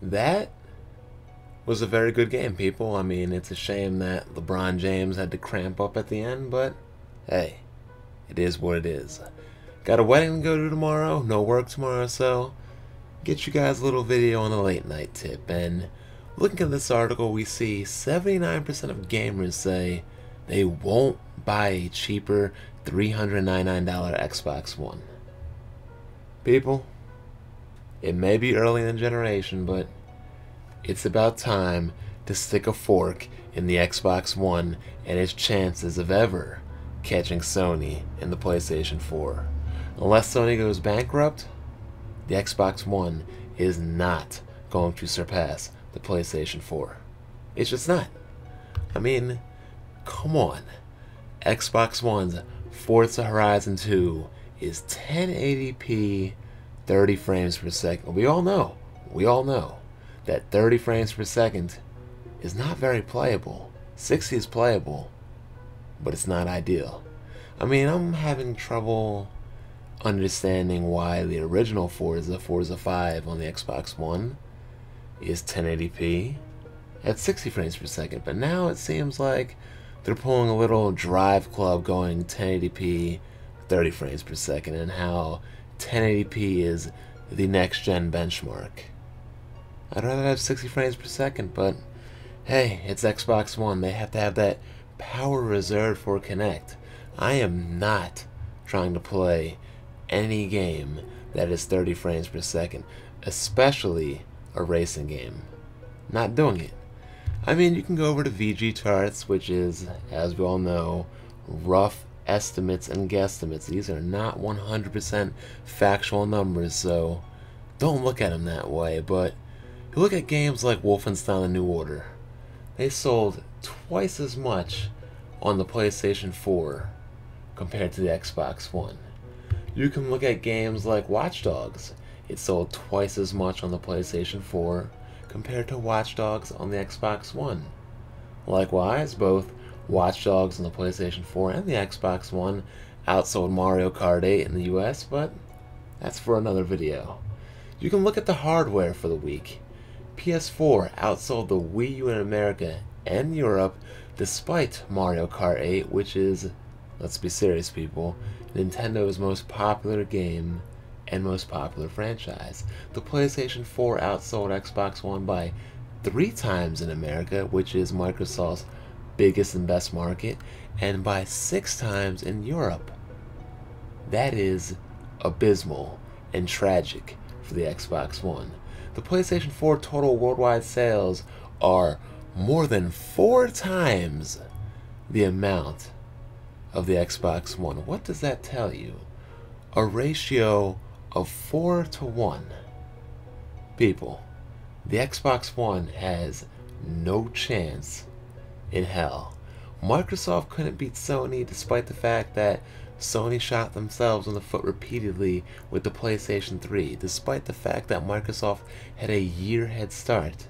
That was a very good game, people. I mean, it's a shame that LeBron James had to cramp up at the end, but hey, it is what it is. Got a wedding to go to tomorrow, no work tomorrow, so get you guys a little video on the late night tip. And looking at this article, we see 79% of gamers say they won't buy a cheaper $399 Xbox One. People, it may be early in the generation, but it's about time to stick a fork in the Xbox One and its chances of ever catching Sony in the PlayStation 4. Unless Sony goes bankrupt, the Xbox One is not going to surpass the PlayStation 4. It's just not. I mean, come on. Xbox One's Forza Horizon 2 is 1080p, 30 frames per second. We all know that 30 frames per second is not very playable. 60 is playable, but it's not ideal. I mean, I'm having trouble understanding why the original Forza 5 on the Xbox One is 1080p at 60 frames per second, but now it seems like they're pulling a little Drive Club going 1080p 30 frames per second, and how 1080p is the next gen benchmark. I'd rather have 60 frames per second, but hey, it's Xbox One. They have to have that power reserved for Kinect. I am not trying to play any game that is 30 frames per second, especially a racing game. Not doing it. I mean, you can go over to VG charts, which is, as we all know, rough estimates and guesstimates. These are not 100% factual numbers, so don't look at them that way. But you look at games like Wolfenstein: The New Order. They sold twice as much on the PlayStation 4 compared to the Xbox One. You can look at games like Watch Dogs. It sold twice as much on the PlayStation 4 compared to Watch Dogs on the Xbox One. Likewise, both Watch Dogs on the PlayStation 4 and the Xbox One outsold Mario Kart 8 in the US, but that's for another video. You can look at the hardware for the week. PS4 outsold the Wii U in America and Europe despite Mario Kart 8, which is, let's be serious people, Nintendo's most popular game and most popular franchise. The PlayStation 4 outsold Xbox One by 3 times in America, which is Microsoft's biggest and best market, and by 6 times in Europe. That is abysmal and tragic for the Xbox One. The PlayStation 4 total worldwide sales are more than 4 times the amount of the Xbox One. What does that tell you? A ratio of 4 to 1. People, the Xbox One has no chance in hell. Microsoft couldn't beat Sony despite the fact that Sony shot themselves in the foot repeatedly with the PlayStation 3, despite the fact that Microsoft had a year head start.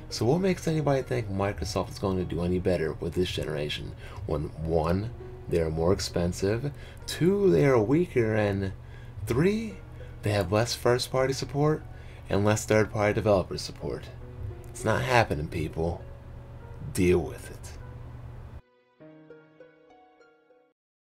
So what makes anybody think Microsoft is going to do any better with this generation when 1, they are more expensive, 2, they are weaker, and 3, they have less first-party support and less third-party developer support? It's not happening, people. Deal with it.